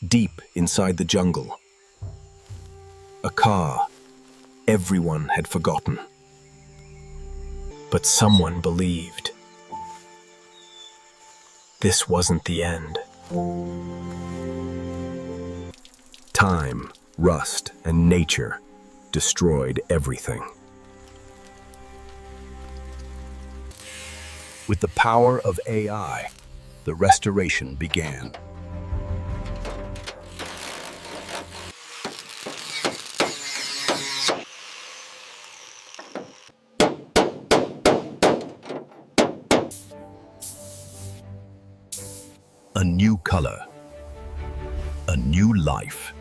deep inside the jungle. A car everyone had forgotten. But someone believed. This wasn't the end. Time, rust, and nature destroyed everything. With the power of AI, the restoration began. A new color, a new life.